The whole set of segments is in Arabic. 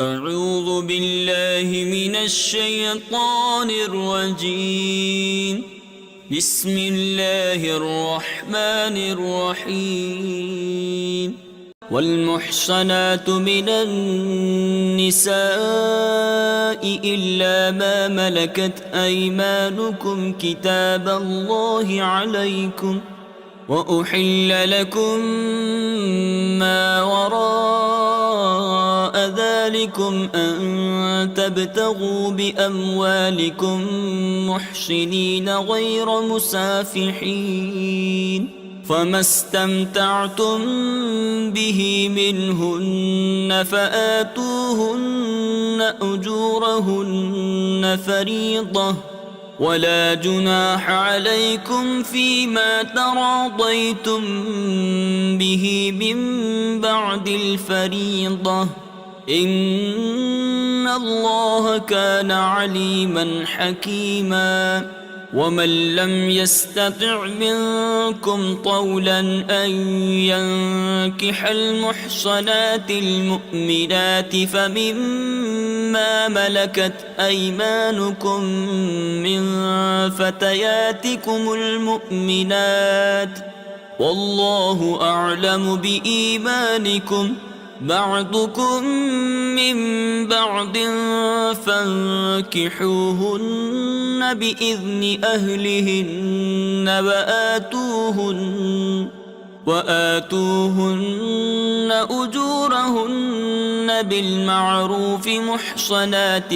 أعوذ بالله من الشيطان الرجيم. بسم الله الرحمن الرحيم. والمحصنات من النساء إلا ما ملكت أيمانكم كتاب الله عليكم، وأحل لكم ما وراء ذلكم أن تبتغوا بأموالكم محصنين غير مسافحين، فما استمتعتم به منهن فآتوهن أجورهن فريضة، ولا جناح عليكم فيما تراضيتم به من بعد الفريضة، إن الله كان عليما حكيما. ومن لم يستطع منكم طولا أن ينكح المحصنات المؤمنات فمما ملكت أيمانكم من فتياتكم المؤمنات، والله أعلم بإيمانكم، بعضكم من بعض، فانكحوهن بإذن أهلهن وآتوهن أجورهن بالمعروف محصنات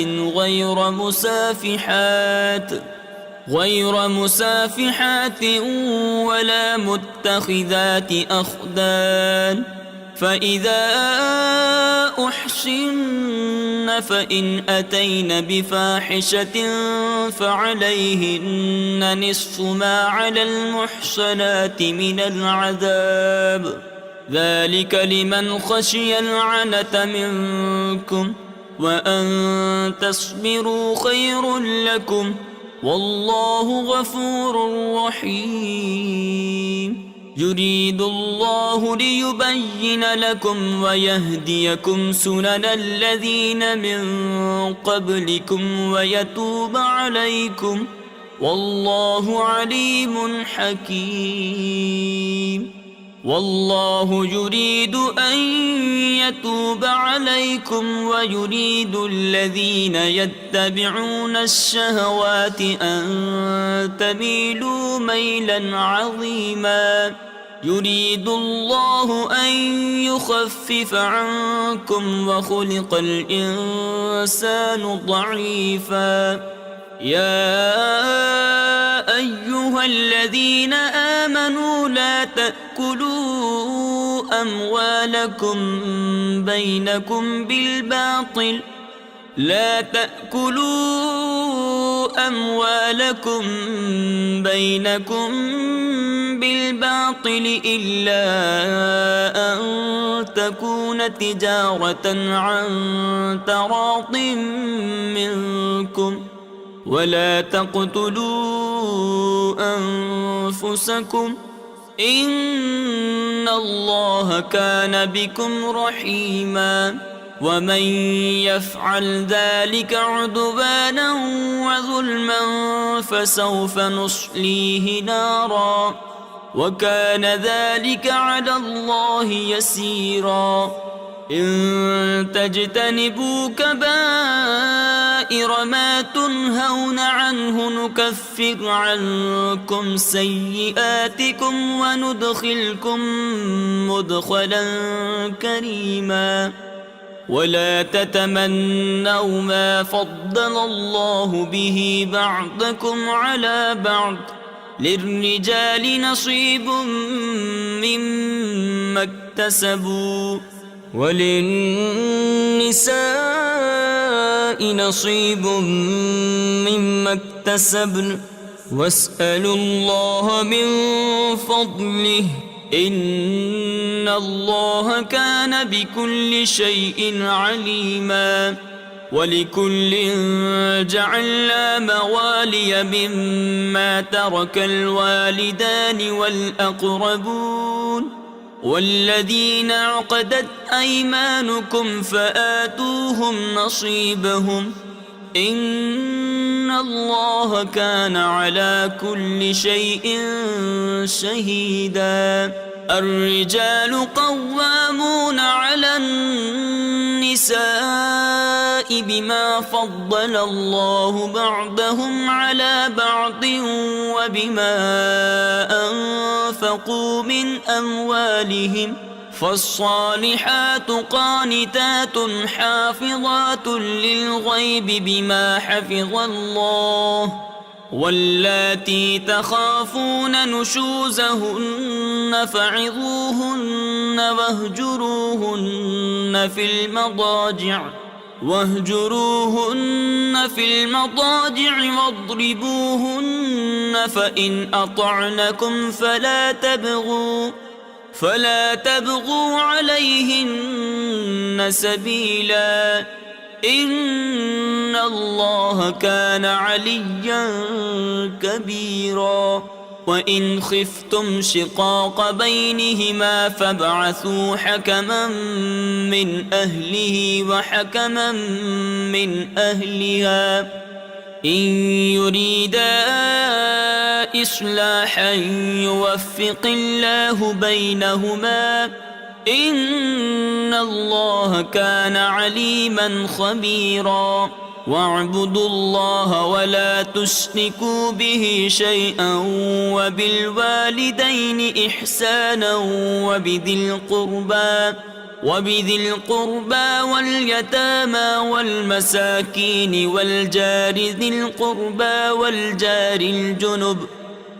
غير مسافحات ولا متخذات أخدان، فإذا أحصن فإن أتين بفاحشة فعليهن نصف ما على المحصنات من العذاب، ذلك لمن خشي العنة منكم، وأن تصبروا خير لكم، والله غفور رحيم. يريد الله ليبين لكم ويهديكم سنن الذين من قبلكم ويتوب عليكم، والله عليم حكيم. والله يريد أن يتوب عليكم ويريد الذين يتبعون الشهوات أن تميلوا ميلا عظيما. يريد الله أن يخفف عنكم وخلق الإنسان ضعيفا. يا أيها الذين آمنوا لا تأكلوا أموالكم بينكم بالباطل إلا أن تكون تجارة عن تراض منكم، ولا تقتلوا أنفسكم، إن الله كان بكم رحيما. ومن يفعل ذلك عدوانا وظلما فسوف نصليه نارا، وكان ذلك على الله يسيرا. إن تجتنبوا كبائر ما تنهون عنه نكفر عنكم سيئاتكم وندخلكم مدخلا كريما. ولا تتمنوا ما فضل الله به بعضكم على بعض، للرجال نصيب مما اكتسبوا وللنساء نصيب مما اكتسبن، واسألوا الله من فضله، إن الله كان بكل شيء عليما. ولكل جعلنا موالي مما ترك الوالدان والأقربون والذين عقدت أيمانكم فآتوهم نصيبهم إن الله كان على كل شيء شهيدا. الرجال قوامون على النساء بما فضل الله بعضهم على بعض وبما أنفقوا من أموالهم، فالصالحات قانتات حافظات للغيب بما حفظ الله، واللاتي تخافون نشوزهن فعظوهن واهجروهن في المضاجع واضربوهن، فإن أطعنكم فلا تبغوا عليهن سبيلا إن الله كان عليا كبيرا. وإن خفتم شقاق بينهما فابعثوا حكما من أهله وحكما من أهلها إن يريدا إصلاحا يوفق الله بينهما إن الله كان عليما خبيرا. واعبدوا الله ولا تشركوا به شيئا وبالوالدين إحسانا وبذي القربى واليتامى والمساكين والجار ذي القربى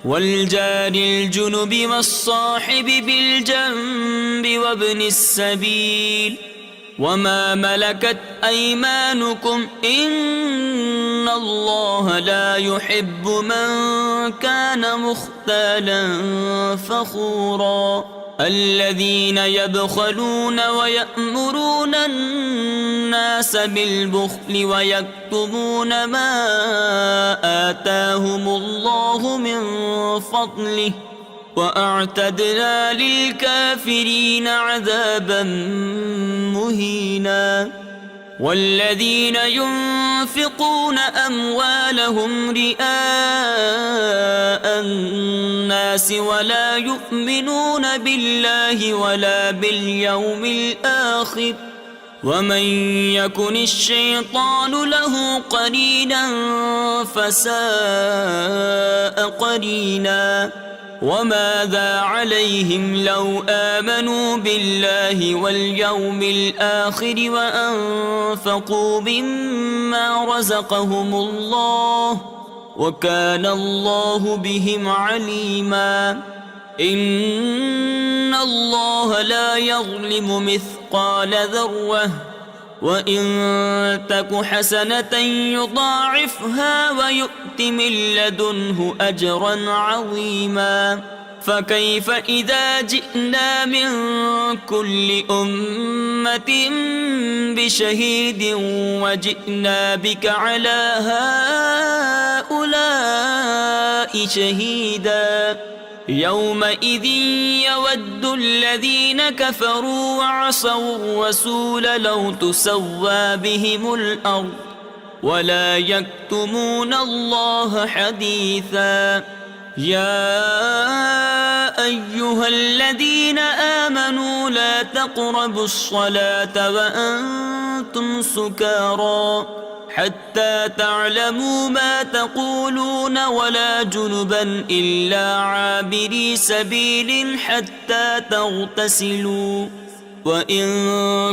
والجار الجنب والصاحب بالجنب وابن السبيل وما ملكت أيمانكم إن الله لا يحب من كان مختالا فخورا. الذين يبخلون ويأمرون الناس بالبخل ويكتمون ما آتاهم الله من فضله وأعتدنا للكافرين عذابا مهينا. والذين ينفقون أموالهم رئاء الناس ولا يؤمنون بالله ولا باليوم الآخر ومن يكن الشيطان له قرينا فساء قرينا. وماذا عليهم لو آمنوا بالله واليوم الآخر وأنفقوا مما رزقهم الله وكان الله بهم عليما. إن الله لا يظلم مثقال ذرة وإن تك حسنة يضاعفها ويؤت من لدنه أجرا عظيما. فكيف إذا جئنا من كل أمة بشهيد وجئنا بك على هؤلاء شهيدا. يومئذ يود الذين كفروا وعصوا الرسول لو تسوى بهم الأرض ولا يكتمون الله حديثا. يا أيها الذين آمنوا لا تقربوا الصلاة وأنتم سكارى حتى تعلموا ما تقولون ولا جنبا إلا عابري سبيل حتى تغتسلوا. وإن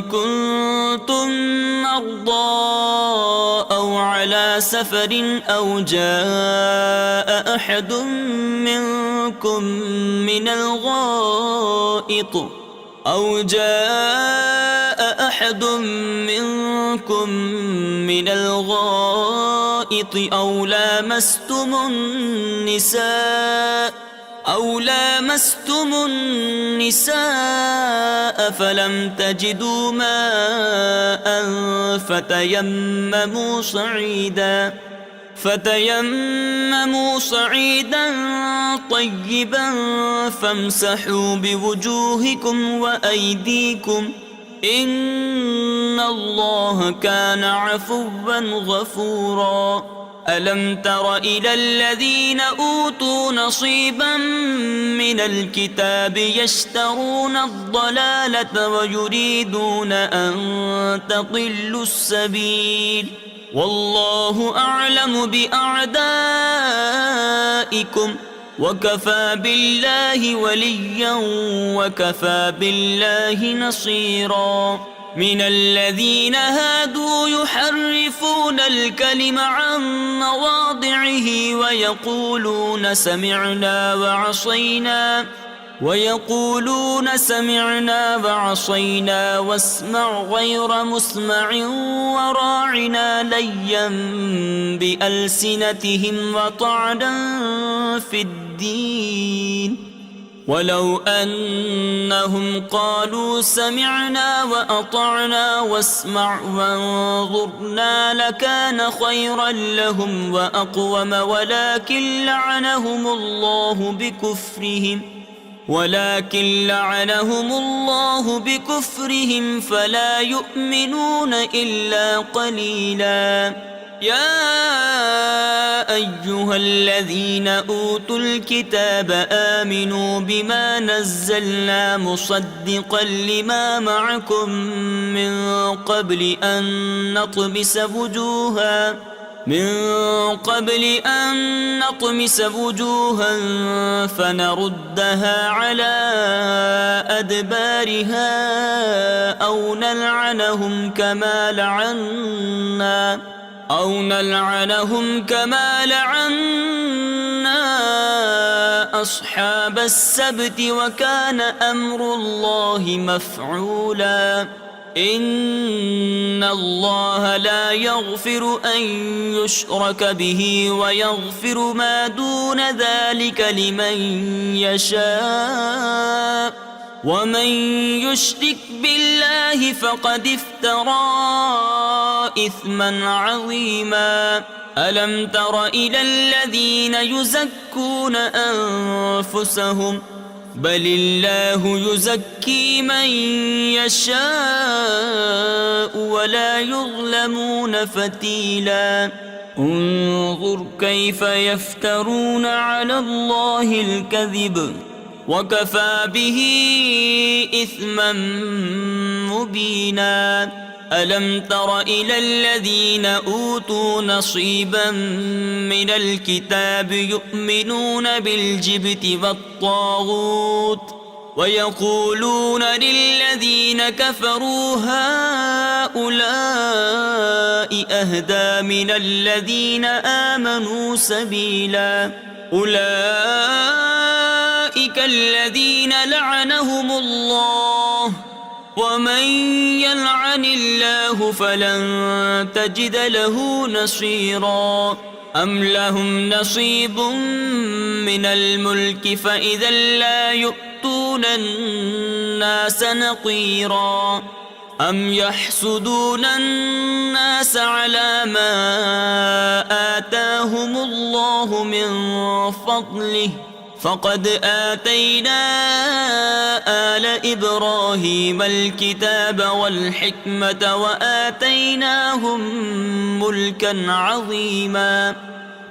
كنتم مرضى أو على سفر أو جاء أحد منكم من الغائط أو لامستم النساء فلم تجدوا فتيمموا صعيدا طيبا فامسحوا بوجوهكم وأيديكم إن الله كان عفوا غفورا. ألم تر إلى الذين أوتوا نصيبا من الكتاب يشترون الضلالة ويريدون أن تضلوا السبيل والله أعلم بأعدائكم وكفى بالله وليا وكفى بالله نصيرا. من الذين هادوا يحرفون الكلم عن مواضعه ويقولون سمعنا وعصينا واسمع غير مسمع وراعنا ليا بألسنتهم وطعنا في الدين ولو أنهم قالوا سمعنا وأطعنا واسمع وانظرنا لكان خيرا لهم وأقوم ولكن لعنهم الله بكفرهم فلا يؤمنون إلا قليلا. يا أيها الذين أوتوا الكتاب آمنوا بما نزلنا مصدقا لما معكم من قبل أن نطمس وجوها فنردها على أدبارها أو نلعنهم كما لعنا أصحاب السبت وكان أمر الله مفعولا. إن الله لا يغفر أن يشرك به ويغفر ما دون ذلك لمن يشاء ومن يشرك بالله فقد افترى إثما عظيما. ألم تر إلى الذين يزكون أنفسهم بل الله يزكي من يشاء ولا يظلمون فتيلا. انظر كيف يفترون على الله الكذب وكفى به إثما مبينا. ألم تر إلى الذين أوتوا نصيبا من الكتاب يؤمنون بالجبت والطاغوت ويقولون للذين كفروا هؤلاء أهدى من الذين آمنوا سبيلا. أولئك الذين لعنهم الله ومن يلعن الله فلن تجد له نصيرا. أم لهم نصيب من الملك فإذا لا يؤتون الناس نقيرا. أم يحسدون الناس على ما آتاهم الله من فضله فقد آتينا آل إبراهيم الكتاب والحكمة وآتيناهم ملكا عظيما.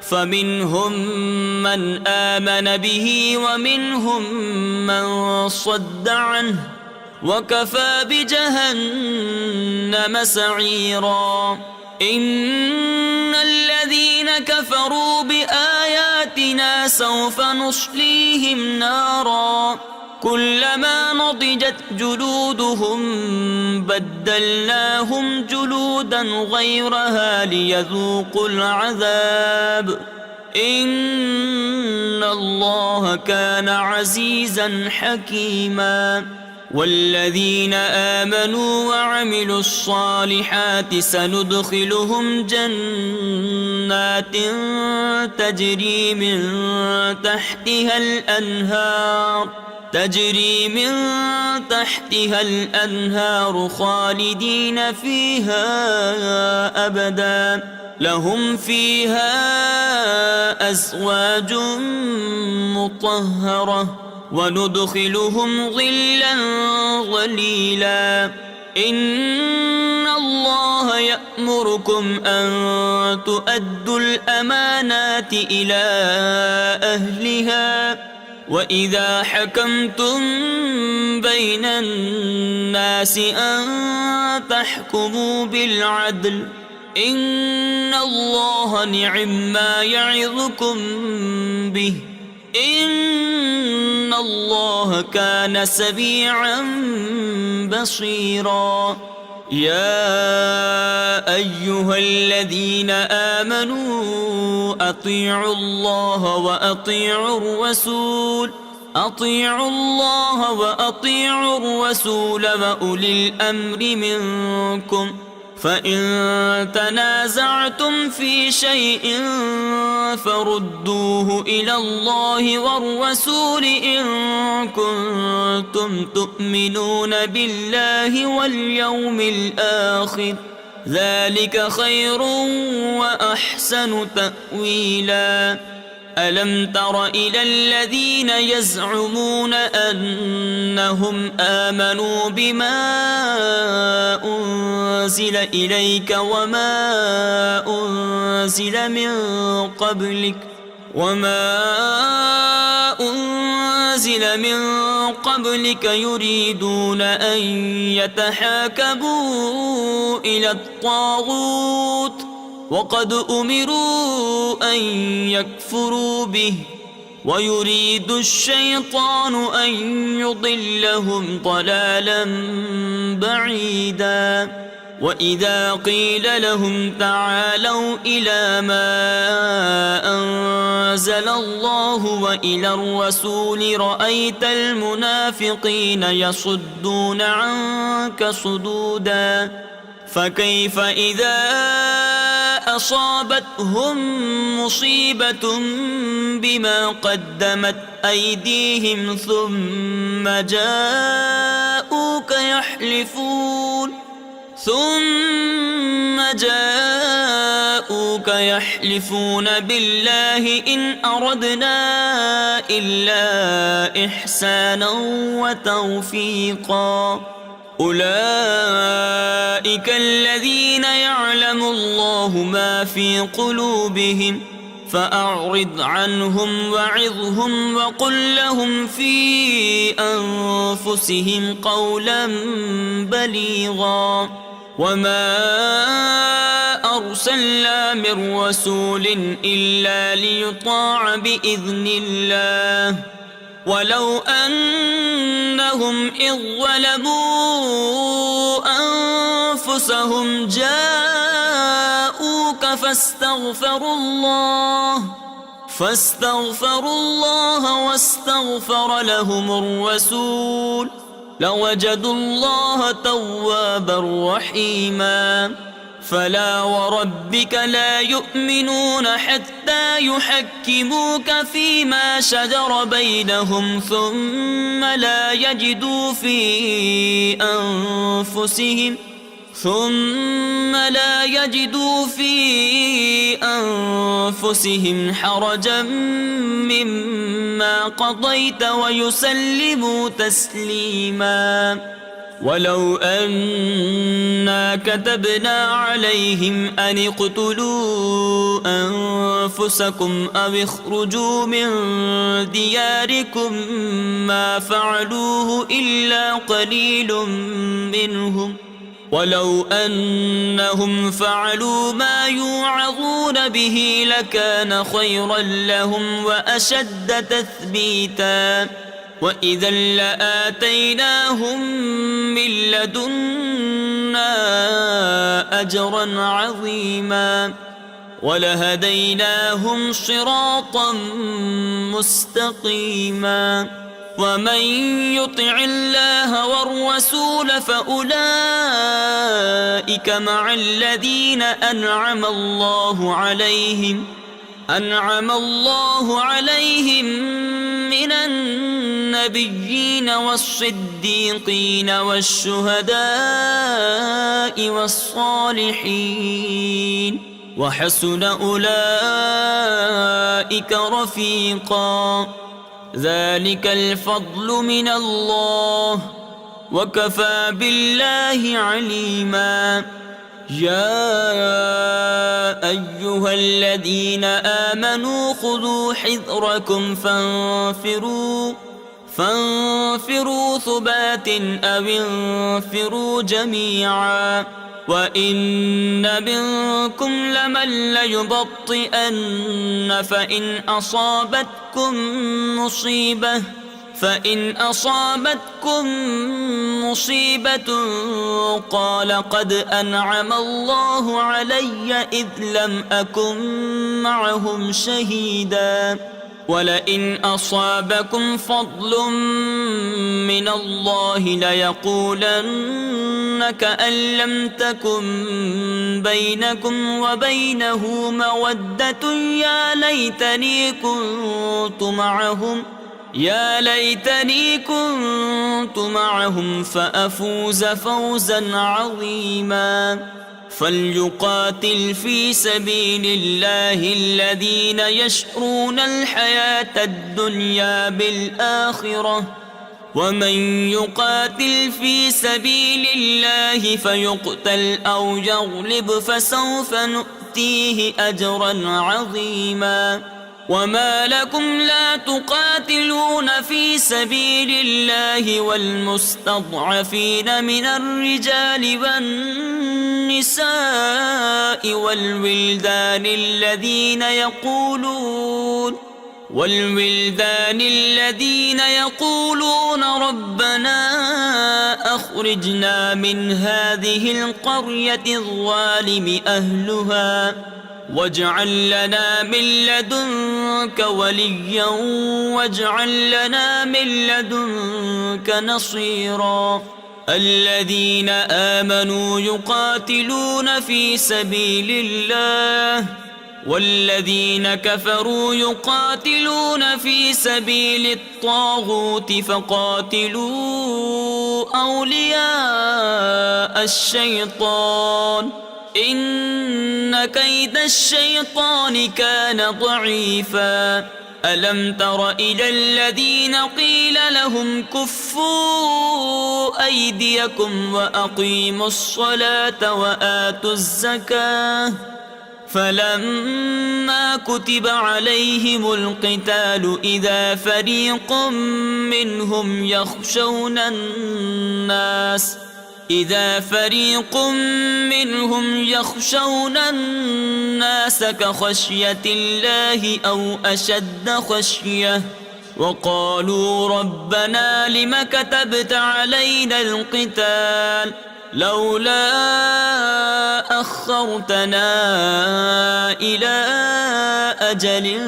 فمنهم من آمن به ومنهم من صد عنه وكفى بجهنم سعيرا. إن الذين كفروا بآياتنا سوف نصليهم نارا كلما نضجت جلودهم بدلناهم جلودا غيرها ليذوقوا العذاب إن الله كان عزيزا حكيما. والذين آمنوا وعملوا الصالحات سندخلهم جنات تجري من تحتها الأنهار خالدين فيها أبدا لهم فيها أزواج مطهرة وندخلهم ظلا ظليلا إن الله يأمركم أن تؤدوا الأمانات إلى أهلها وإذا حكمتم بين الناس أن تحكموا بالعدل إن الله نعم ما يعظكم به إن الله كان سميعا بصيرا يا أيها الذين آمنوا أطيعوا الله وأطيعوا الرسول وأولي الأمر منكم فإن تنازعتم في شيء فردوه إلى الله والرسول إن كنتم تؤمنون بالله واليوم الآخر ذلك خير وأحسن تأويلا ألم تر إلى الذين يزعمون أنهم آمنوا بما أنزل إليك وما أنزل من قبلك يريدون أن يتحاكموا إلى الطاغوت وقد أمروا أن يكفروا به ويريد الشيطان أن يضلهم ضلالا بعيدا وإذا قيل لهم تعالوا إلى ما أنزل الله وإلى الرسول رأيت المنافقين يصدون عنك صدودا فكيف إذا أصابتهم مصيبة بما قدمت أيديهم ثم جاءوك يحلفون بالله إن أردنا إلا إحسانا وتوفيقا أولئك الذين يعلم الله ما في قلوبهم فأعرض عنهم وعظهم وقل لهم في أنفسهم قولا بليغا وما أرسلنا من رسول إلا ليطاع بإذن الله ولو أنهم إذ ظلموا أنفسهم جاءوك فاستغفروا الله واستغفر لهم الرسول لوجدوا الله توابا رحيما فلا وربك لا يؤمنون حتى يحكموك فيما شجر بينهم ثم لا يجدوا في أنفسهم حرجا مما قضيت ويسلموا تسليما ولو أنا كتبنا عليهم أن اقتلوا أنفسكم أو اخرجوا من دياركم ما فعلوه إلا قليل منهم ولو أنهم فعلوا ما يوعظون به لكان خيرا لهم وأشد تثبيتا وإذا لآتيناهم من لدنا أجرا عظيما ولهديناهم صراطا مستقيما ومن يطع الله والرسول فأولئك مع الذين أنعم الله عليهم من النبيين والصديقين والشهداء والصالحين وحسن أولئك رفيقا ذلك الفضل من الله وكفى بالله عليما يا أيها الذين آمنوا خذوا حذركم فانفروا ثبات أو انفروا جميعا وإن منكم لمن ليبطئن فإن أصابتكم مصيبة قال قد أنعم الله علي إذ لم أكن معهم شهيدا ولئن أصابكم فضل من الله ليقولن كأن لم تكن بينكم وبينه مودة يا ليتني كنت معهم فأفوز فوزا عظيما فليقاتل في سبيل الله الذين يشرون الحياة الدنيا بالآخرة ومن يقاتل في سبيل الله فيقتل أو يغلب فسوف نؤتيه أجرا عظيما وما لكم لا تقاتلون في سبيل الله والمستضعفين من الرجال والنساء والولدان الذين يقولون ربنا أخرجنا من هذه القرية الظالم أهلها واجعل لنا من لدنك وليا واجعل لنا من لدنك نصيرا الذين آمنوا يقاتلون في سبيل الله والذين كفروا يقاتلون في سبيل الطاغوت فقاتلوا أولياء الشيطان إن كيد الشيطان كان ضعيفا ألم تر إلى الذين قيل لهم كفوا أيديكم وأقيموا الصلاة وآتوا الزكاة فلما كتب عليهم القتال إذا فريق منهم يخشون الناس كخشية الله أو أشد خشية وقالوا ربنا لم كتبت علينا القتال لولا أخرتنا إلى أجل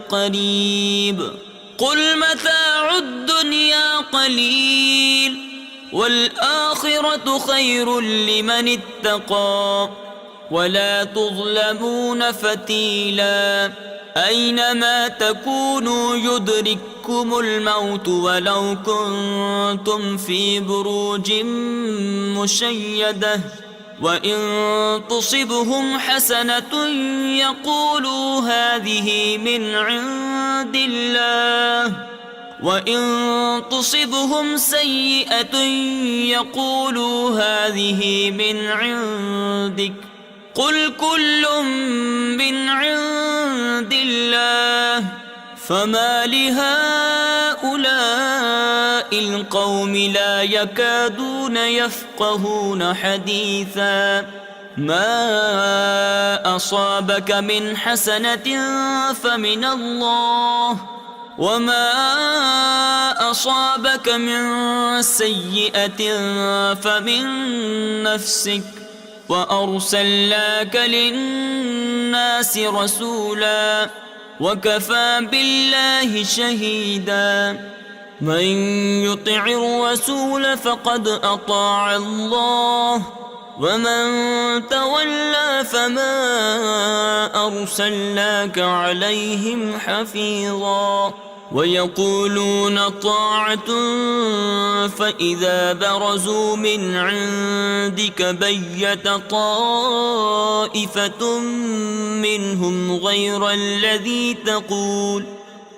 قريب قل متاع الدنيا قليل والآخرة خير لمن اتقى ولا تظلمون فتيلا أينما تكونوا يدرككم الموت ولو كنتم في بروج مشيدة وإن تصبهم حسنة يقولوا هذه من عند الله وإن تصبهم سيئة يقولوا هذه من عندك قل كل من عند الله فما لهؤلاء القوم لا يكادون يفقهون حديثا ما أصابك من حسنة فمن الله وما أصابك من سيئة فمن نفسك وأرسلناك للناس رسولا وكفى بالله شهيدا من يطع الرسول فقد أطاع الله ومن تولى فما أرسلناك عليهم حفيظا ويقولون طاعة فإذا برزوا من عندك بيت طائفة طائفة منهم غير الذي تقول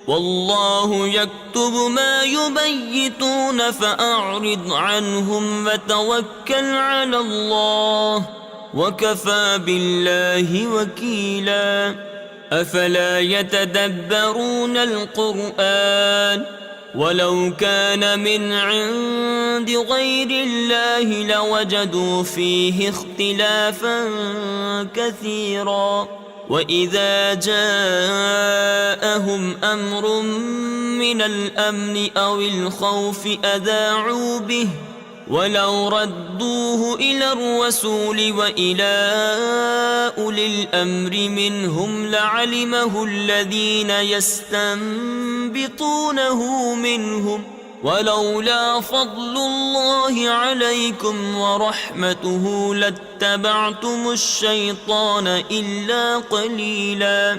والله يكتب ما يبيتون فأعرض عنهم وتوكل على الله وكفى بالله وكيلا أفلا يتدبرون القرآن ولو كان من عند غير الله لوجدوا فيه اختلافا كثيرا وإذا جاءهم أمر من الأمن أو الخوف أذاعوا به ولو ردوه إلى الرسول وإلى أولي الأمر منهم لعلمه الذين يستنبطونه منهم ولولا فضل الله عليكم ورحمته لاتبعتم الشيطان إلا قليلا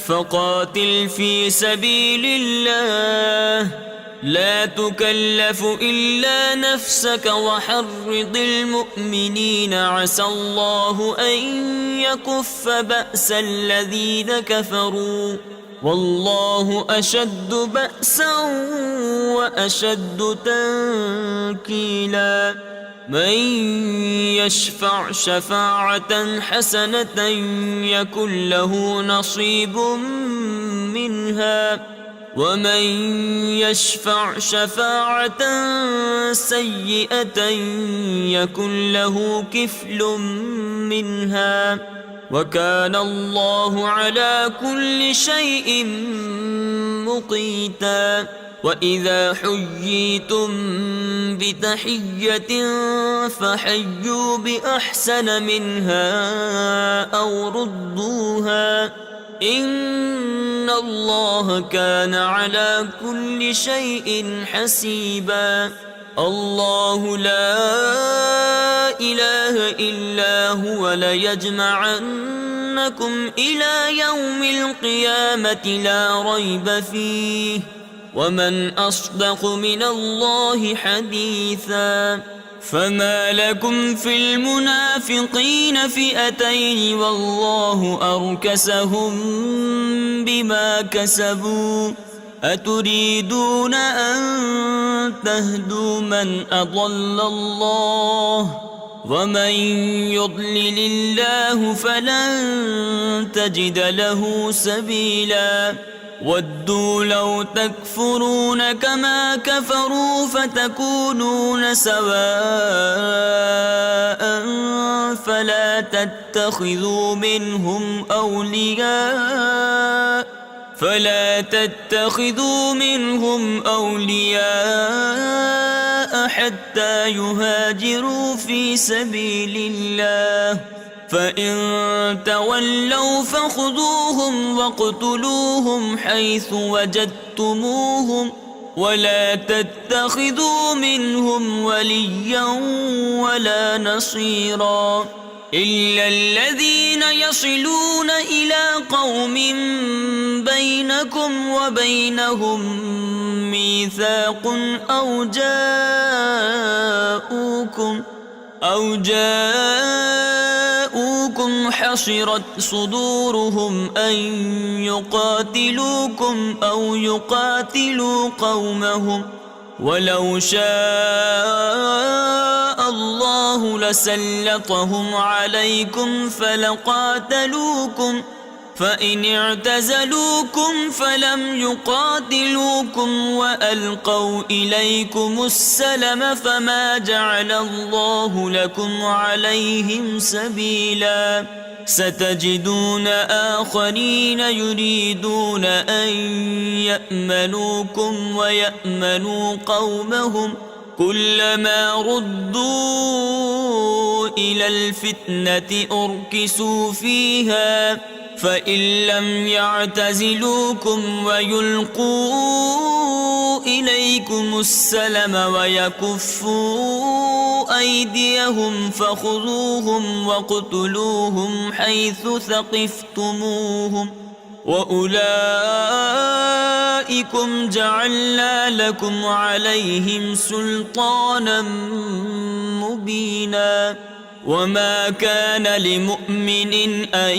فقاتل في سبيل الله لا تكلف إلا نفسك وحرض المؤمنين عسى الله أن يكف بأس الذين كفروا والله أشد بأسا وأشد تنكيلا من يشفع شفاعة حسنة يكن له نصيب منها ومن يشفع شفاعة سيئة يكن له كفل منها وكان الله على كل شيء مقيتا وإذا حييتم بتحية فحيوا بأحسن منها أو ردوها إن الله كان على كل شيء حسيبا الله لا إله إلا هو ليجمعنكم إلى يوم القيامة لا ريب فيه ومن أصدق من الله حديثا فما لكم في المنافقين فئتين والله أركسهم بما كسبوا أتريدون أن تهدوا من أضل الله ومن يضلل الله فلن تجد له سبيلا ودوا لو تكفرون كما كفروا فتكونون سواء فلا تتخذوا منهم أولياء حتى يهاجروا في سبيل الله فإن تولوا فخذوهم واقتلوهم حيث وجدتموهم ولا تتخذوا منهم وليا ولا نصيرا إلا الذين يصلون إلى قوم بينكم وبينهم ميثاق أو جاءوكم حصرت صدورهم أن يقاتلوكم أو يقاتلوا قومهم ولو شاء الله لسلطهم عليكم فلقاتلوكم فإن اعتزلوكم فلم يقاتلوكم وألقوا إليكم السلم فما جعل الله لكم عليهم سبيلا ستجدون آخرين يريدون أن يأمنوكم ويأمنوا قومهم كلما ردوا إلى الفتنة أركسوا فيها فإن لم يعتزلوكم ويلقوا إليكم السلم ويكفوا أيديهم فخذوهم واقتلوهم حيث ثقفتموهم وأولئكم جعلنا لكم عليهم سلطانا مبينا وما كان لمؤمن أن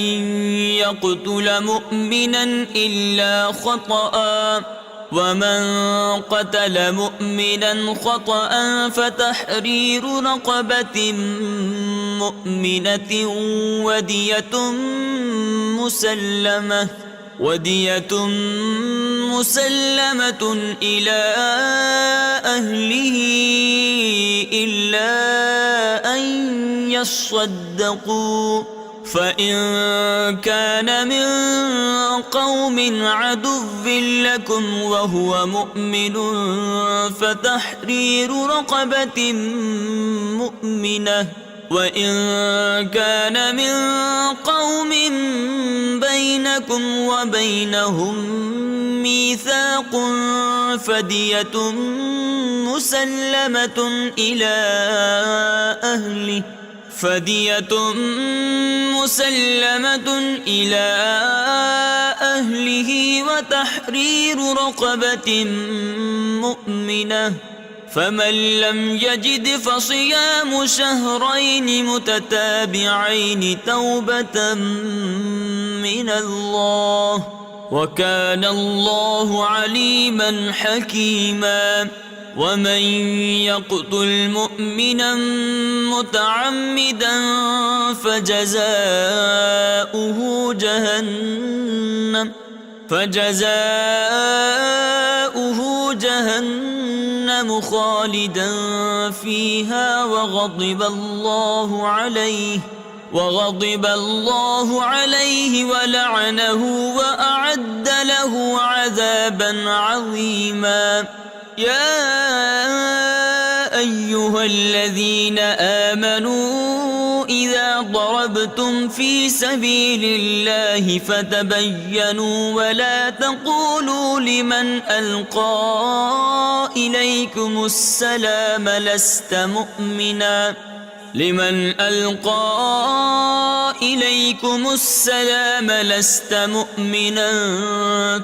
يقتل مؤمنا إلا خطأ ومن قتل مؤمنا خطأ فتحرير رقبة مؤمنة ودية مسلمة إلى أهله إلا أن يصدقوا فإن كان من قوم عدو لكم وهو مؤمن فتحرير رقبة مؤمنة وإن كان من قوم بينكم وبينهم ميثاق فدية مسلمة إلى أهله وتحرير رقبة مؤمنة فمن لم يجد فصيام شهرين متتابعين توبة من الله وكان الله عليما حكيما ومن يقتل مؤمنا متعمدا فجزاؤه جهنم خالدا فيها وغضب الله عليه ولعنه وأعد له عذابا عظيما يا أيها الذين آمنوا إذا ضربتم في سبيل الله فتبينوا ولا تقولوا لمن ألقى إليكم السلام لست مؤمنا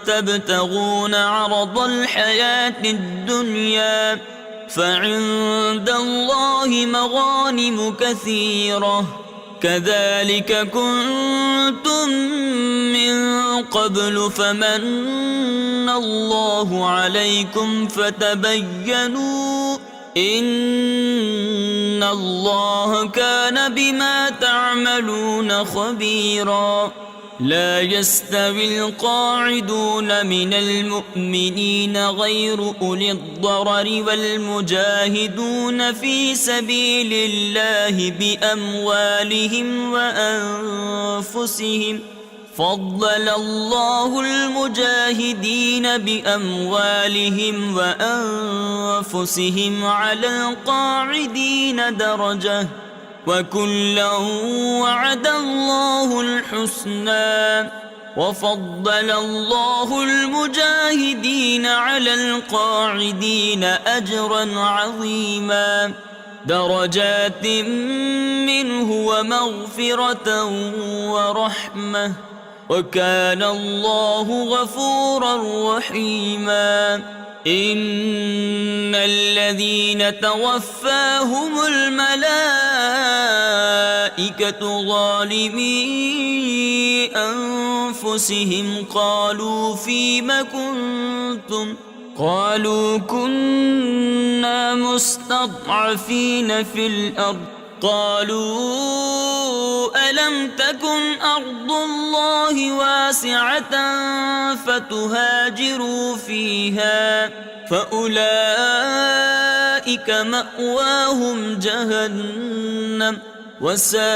تبتغون عرض الحياة الدنيا فعند الله مغانم كثيرة كذلك كنتم من قبل فمن الله عليكم فتبينوا إن الله كان بما تعملون خبيرا لا يستوي القاعدون من المؤمنين غير أولي الضرر والمجاهدون في سبيل الله بأموالهم وأنفسهم فضل الله المجاهدين بأموالهم وأنفسهم على القاعدين درجة وكلا وعد الله الحسنى وفضل الله المجاهدين على القاعدين أجرا عظيما درجات منه ومغفرة ورحمة وكان الله غفورا رحيما إن الذين توفاهم الملائكة ظالمي أنفسهم قالوا فيم كنتم قالوا كنا مستضعفين في الأرض قالوا ألم تكن أرض الله واسعة فتهاجروا فيها فأولئك مأواهم جهنم وساءت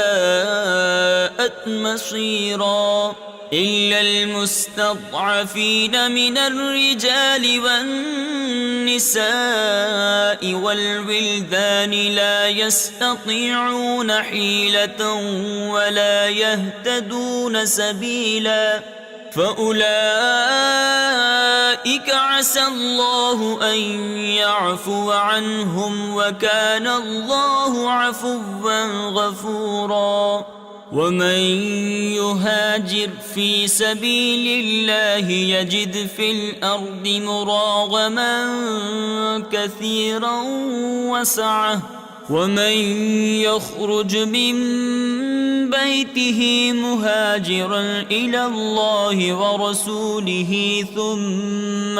مصيرا إلا المستضعفين من الرجال والنساء والولدان لا يستطيعون حيلة ولا يهتدون سبيلا فأولئك عسى الله أن يعفو عنهم وكان الله عفوا غفورا ومن يهاجر في سبيل الله يجد في الأرض مراغما كثيرا وسعة ومن يخرج من بيته مهاجرا إلى الله ورسوله ثم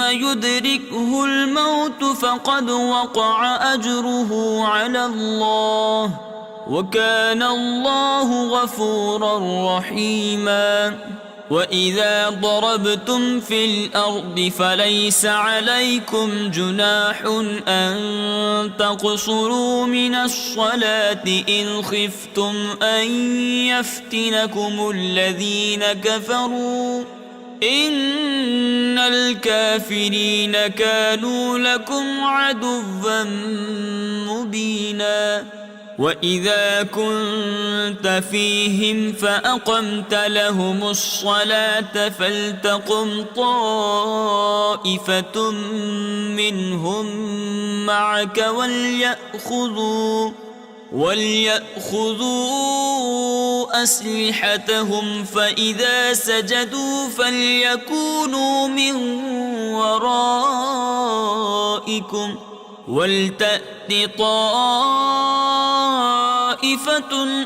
يدركه الموت فقد وقع أجره على الله، وكان الله غفورا رحيما. وإذا ضربتم في الأرض فليس عليكم جناح أن تقصروا من الصلاة إن خفتم أن يفتنكم الذين كفروا، إن الكافرين كانوا لكم عدوا مبينا. وإذا كنت فيهم فأقمت لهم الصلاة فلتقم طائفة منهم معك وليأخذوا أسلحتهم، فإذا سجدوا فليكونوا من ورائكم ولتأت طائفة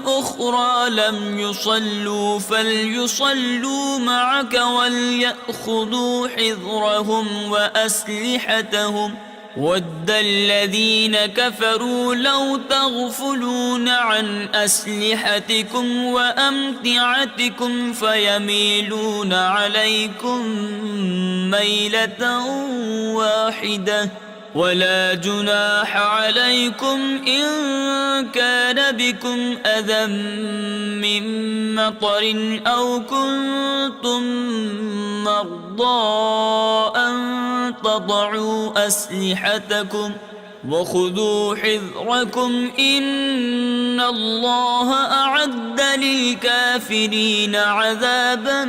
أخرى لم يصلوا فليصلوا معك وليأخذوا حذرهم وأسلحتهم. ود الذين كفروا لو تغفلون عن أسلحتكم وأمتعتكم فيميلون عليكم ميلة واحدة، ولا جناح عليكم إن كان بكم أذى من مطر أو كنتم مرضى أن تضعوا أسلحتكم وخذوا حذركم إن الله أعد للكافرين عذابا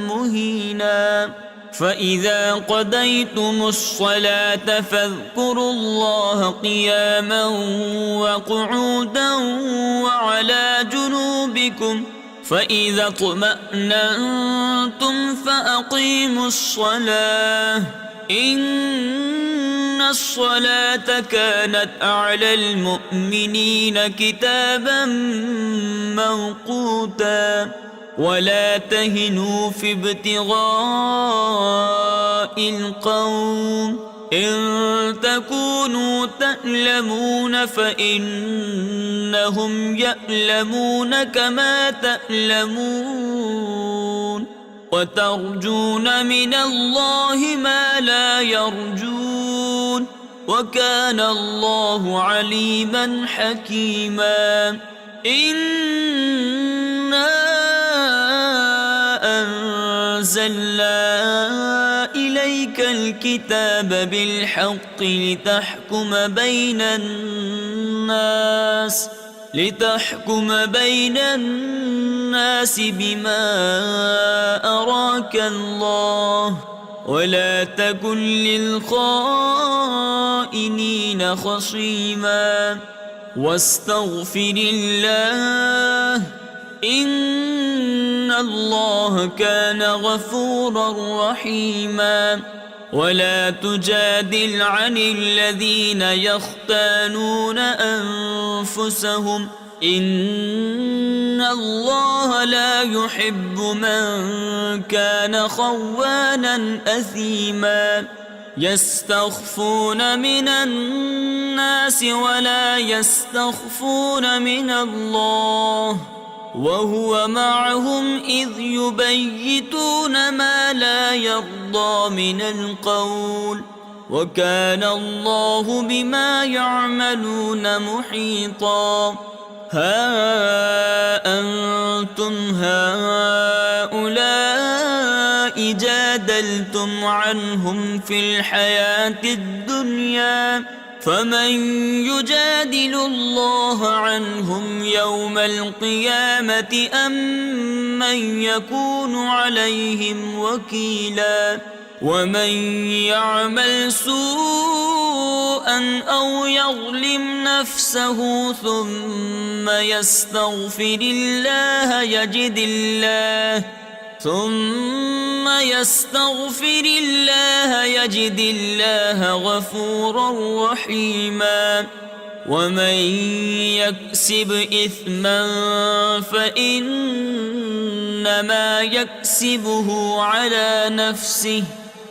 مهينا. فإذا قضيتم الصلاة فاذكروا الله قياما وقعودا وعلى جنوبكم، فإذا اطمأننتم فأقيموا الصلاة إن الصلاة كانت على المؤمنين كتابا موقوتا. ولا تهنوا في ابتغاء القوم إن تكونوا تألمون فإنهم يألمون كما تألمون، وترجون من الله ما لا يرجون، وكان الله عليما حكيما. إنا أنزلنا إليك الكتاب بالحق لتحكم بين الناس بما أراك الله، ولا تكن للخائنين خصيما، واستغفر الله إن الله كان غفورا رحيما. ولا تجادل عن الذين يختانون أنفسهم إن الله لا يحب من كان خوانا أثيما. يستخفون من الناس ولا يستخفون من الله وهو معهم إذ يبيتون ما لا يرضى من القول، وكان الله بما يعملون محيطا. ها أنتم هؤلاء جادلتم عنهم في الحياة الدنيا، فمن يجادل الله عنهم يوم القيامة أم من يكون عليهم وكيلا. ومن يعمل سوءا أو يظلم نفسه ثم يستغفر الله ثم يستغفر الله يجد الله غفورا رحيما ومن يكسب إثما فإنما يكسبه على نفسه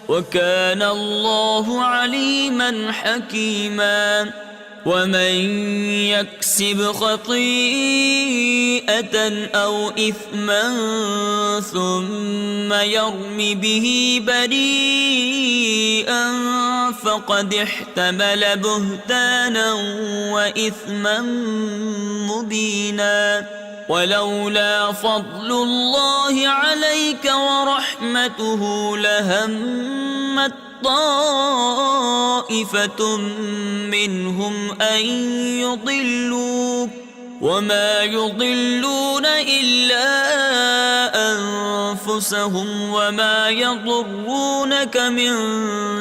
وكان الله عليما حكيما ومن يكسب خطيئة أو إثما ثم يرم به بريئا فقد احتمل بهتانا وإثما مبينا ولولا فضل الله عليك ورحمته لهمت طائفة منهم أن يضلوك وما يضلون إلا أنفسهم وما يضرونك من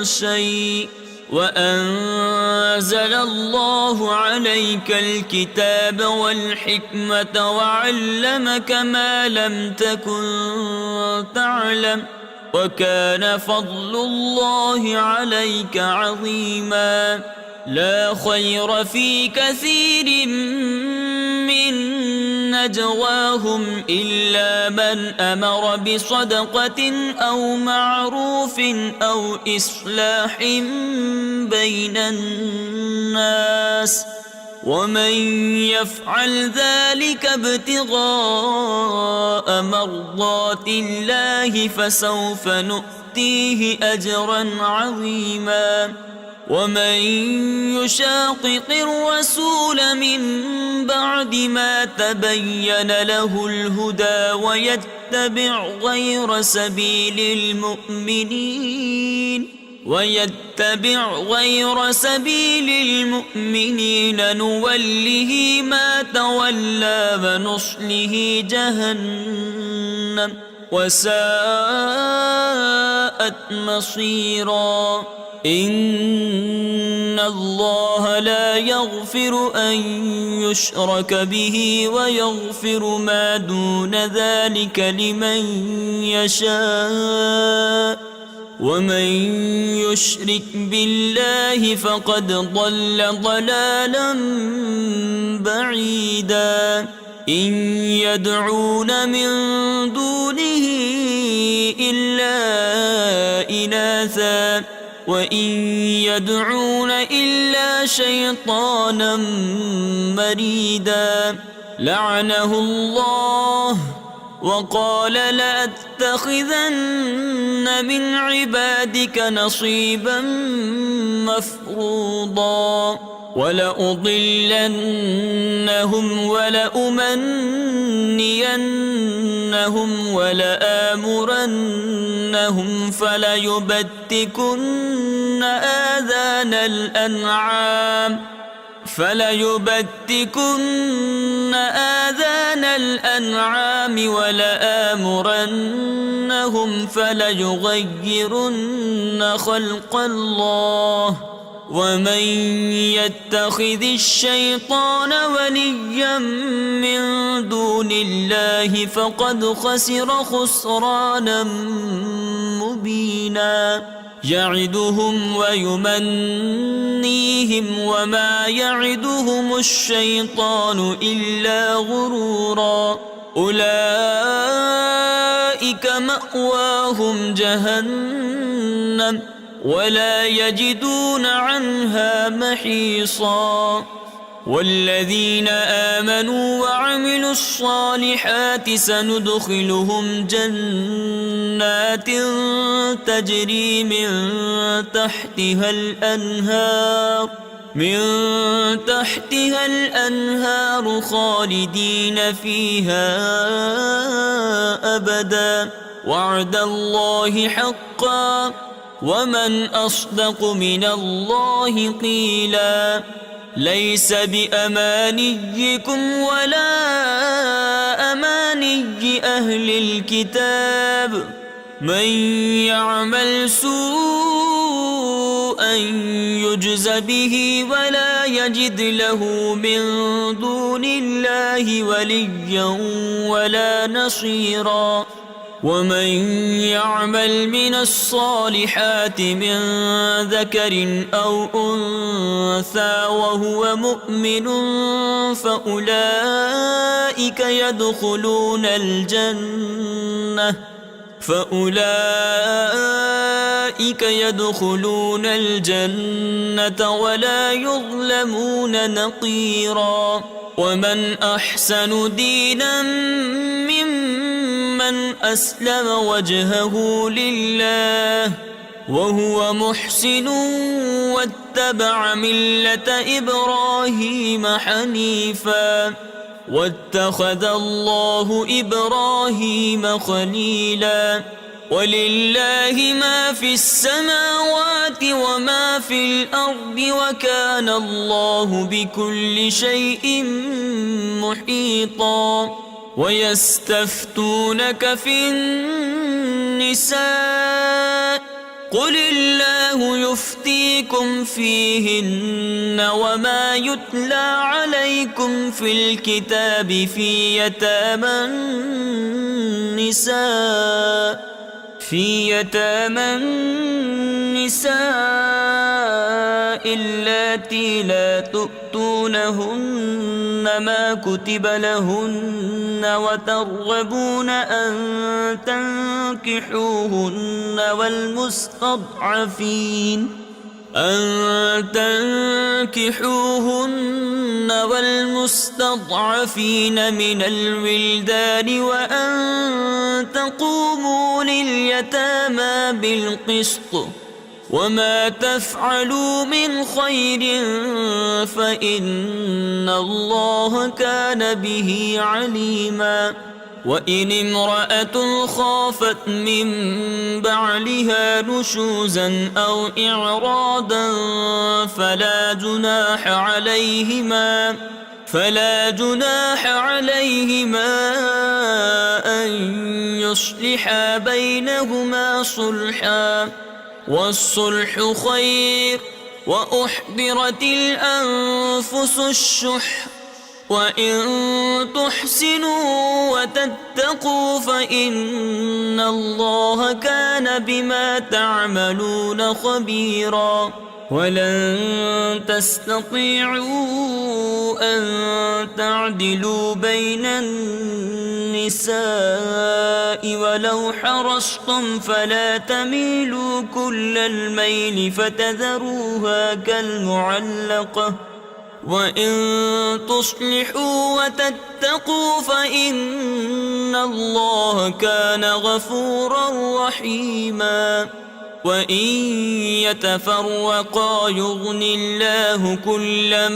شيء وأنزل الله عليك الكتاب والحكمة وعلمك ما لم تكن تعلم وكان فضل الله عليك عظيما لا خير في كثير من نجواهم إلا من أمر بصدقة أو معروف أو إصلاح بين الناس ومن يفعل ذلك ابتغاء مرضات الله فسوف نؤتيه أجرا عظيما ومن يشاقق الرسول من بعد ما تبين له الهدى ويتبع غير سبيل المؤمنين نوله ما تولى ونصله جهنم وساءت مصيرا إن الله لا يغفر أن يشرك به ويغفر ما دون ذلك لمن يشاء ومن يشرك بالله فقد ضل ضلالا بعيدا إن يدعون من دونه إلا إناثا وإن يدعون إلا شيطانا مريدا لعنه الله وقال لأتخذن من عبادك نصيبا مفروضا ولأضلنهم ولأمنينهم ولآمرنهم فليبتكن آذان الأنعام ولآمرنهم فليغيرن خلق الله ومن يتخذ الشيطان وليا من دون الله فقد خسر خسرانا مبينا يعدهم ويمنيهم وما يعدهم الشيطان إلا غرورا أولئك مأواهم جهنم ولا يجدون عنها محيصا والذين آمنوا وعملوا الصالحات سندخلهم جنات تجري من تحتها الأنهار خالدين فيها أبدا وعد الله حقا ومن أصدق من الله قيلا ليس بأمانيكم ولا أماني أهل الكتاب من يعمل سوءا يجز به ولا يجد له من دون الله وليا ولا نصيرا ومن يعمل من الصالحات من ذكر أو أنثى وهو مؤمن فأولئك يدخلون الجنة ولا يظلمون نقيرا. ومن أحسن دينا ممن أسلم وجهه لله وهو محسن واتبع ملة إبراهيم حنيفا واتخذ الله إبراهيم خليلا. ولله ما في السماوات وما في الأرض وكان الله بكل شيء محيطا. ويستفتونك في النساء قل الله يفتيكم فيهن وما يتلى عليكم في الكتاب في يتامى النساء اللاتي لا تؤتونهن ما كتب لهن وترغبون أن تنكحوهن والمستضعفين من الولدان وأن تقوموا لليتامى بالقسط وما تفعلوا من خير فإن الله كان به عليما. وإن امرأة خافت من بعلها نشوزا أو إعراضا فلا جناح عليهما أن يصلحا بينهما صلحا والصلح خير. وأحضرت الأنفس الشح وإن تحسنوا وتتقوا فإن الله كان بما تعملون خبيرا. ولن تستطيعوا أن تعدلوا بين النساء ولو حرصتم فلا تميلوا كل الميل فتذروها كالمعلقة. وإن تصلحوا وتتقوا فإن الله كان غفورا رحيما. وإن يتفرقا يغن الله كلا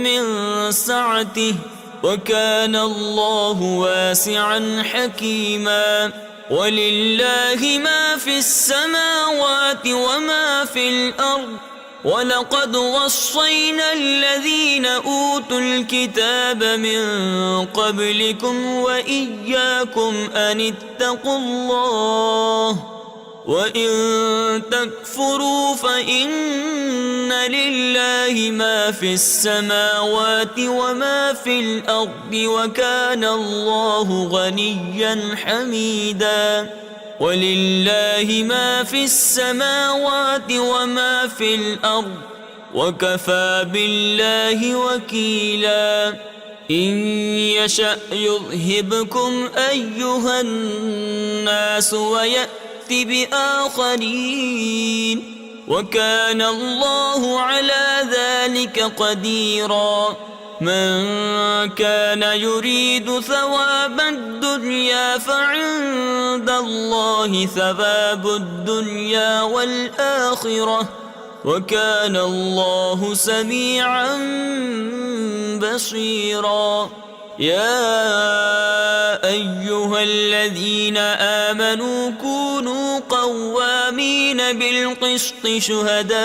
من سعته وكان الله واسعا حكيما. ولله ما في السماوات وما في الأرض ولقد وصينا الذين أوتوا الكتاب من قبلكم وإياكم أن اتقوا الله وإن تكفروا فإن لله ما في السماوات وما في الأرض وكان الله غنيا حميدا. ولله ما في السماوات وما في الأرض وكفى بالله وكيلا. إن يشأ يذهبكم أيها الناس ويأت بآخرين وكان الله على ذلك قديرا. من كان يريد ثواب الدنيا فعند الله ثواب الدنيا والآخرة وكان الله سميعا بصيرا. يا أيها الذين آمنوا كونوا قوامين بالقسط شهداء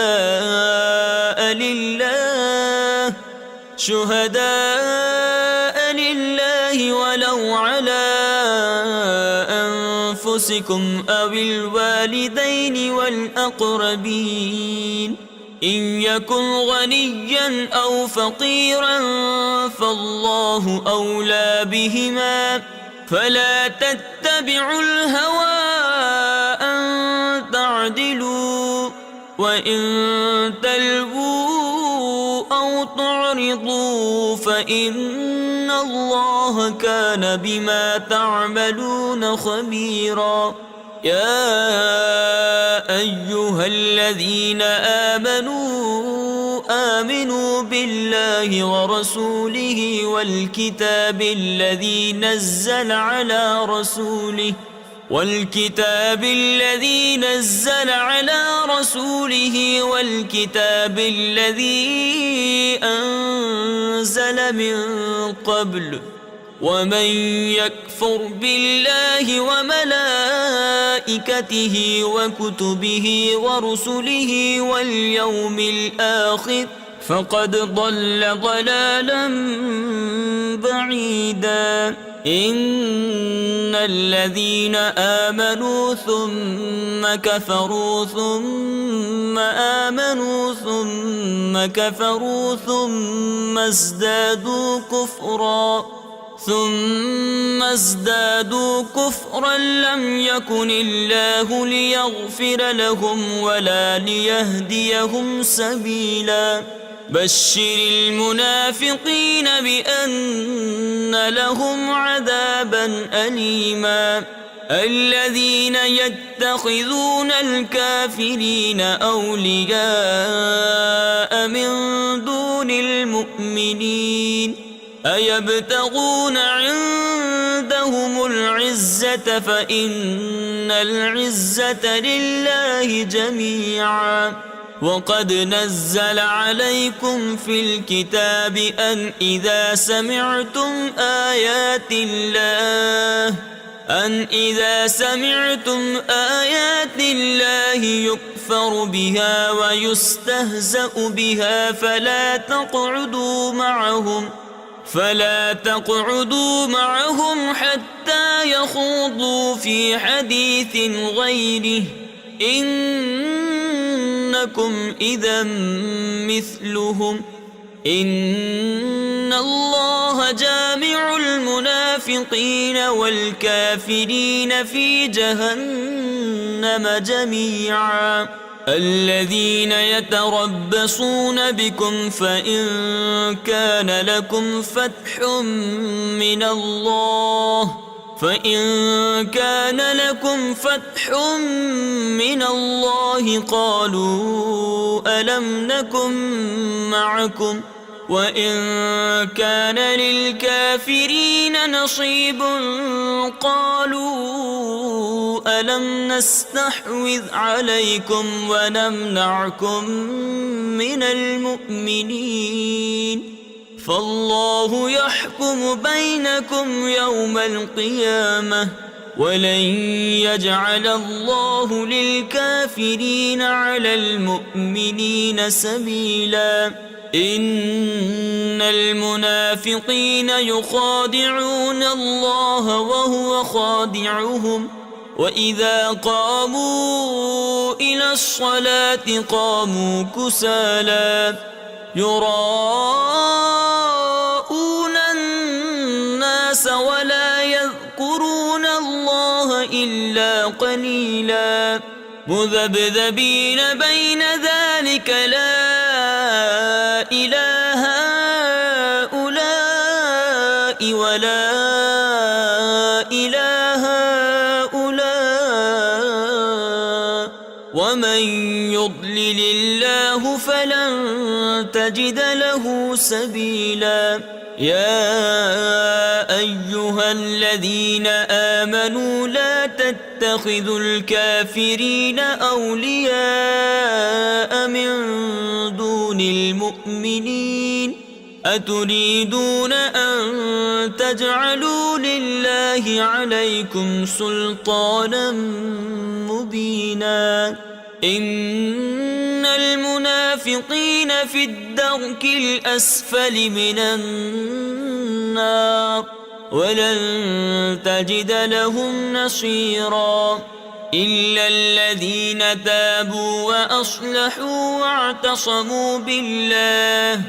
لله ولو على أنفسكم أو الوالدين والأقربين إن يكن غنيا أو فقيرا فالله أولى بهما فلا تتبعوا تتبعوا الهوى أن تعدلوا وإن تلووا أو تعرضوا فإن الله كان بما تعملون خبيرا. يا أيها الذين آمنوا بالله ورسوله والكتاب الذي نزل على رسوله والكتاب الذي أنزل من قبل ومن يكفر بالله وملائكته وكتبه ورسله واليوم الآخر فقد ضل ضلالا بعيدا. إن الذين آمنوا ثم كفروا ثم آمنوا ثم كفروا ثم ازدادوا كفرا لم يكن الله ليغفر لهم ولا ليهديهم سبيلا. بشر المنافقين بأن لهم عذابا أليما. الذين يتخذون الكافرين أولياء من دون المؤمنين أيبتغون عندهم العزة فإن العزة لله جميعا. وقد نزل عليكم في الكتاب أن إذا سمعتم آيات الله يكفر بها ويستهزأ بها فلا تقعدوا معهم حتى يخوضوا في حديث غيره إنكم إذا مثلهم. إن الله جامع المنافقين والكافرين في جهنم جميعا. الذين يتربصون بكم فإن كان لكم فتح من الله قالوا ألم نكن معكم وإن كان للكافرين نصيب قالوا ألم نستحوذ عليكم ونمنعكم من المؤمنين فالله يحكم بينكم يوم القيامة ولن يجعل الله للكافرين على المؤمنين سبيلا. إن المنافقين يخادعون الله وهو خادعهم وإذا قاموا إلى الصلاة قاموا كسالى يراءون الناس ولا يذكرون الله إلا قليلا مذبذبين بين ذلك لا إله هؤلاء ولا إله هؤلاء ومن يضلل الله فلن تجد له سبيلا. يا أيها الذين آمنوا لا تتخذوا الكافرين أولياء من دون المؤمنين أتريدون أن تجعلوا لله عليكم سلطانا مبينا. إن المنافقين في الدرك الأسفل من النار ولن تجد لهم نصيرا إلا الذين تابوا وأصلحوا واعتصموا بالله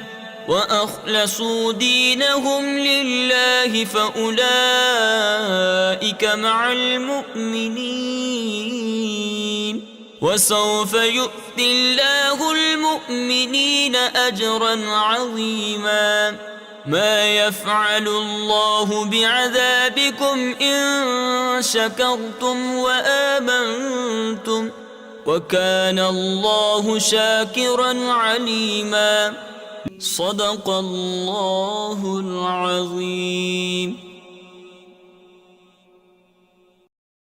وأخلصوا دينهم لله الله فأولئك مع المؤمنين وسوف يؤتي الله المؤمنين أجرا عظيما ما يفعل الله بعذابكم إن شكرتم وآمنتم وكان الله شاكرا عليما صدق الله العظيم.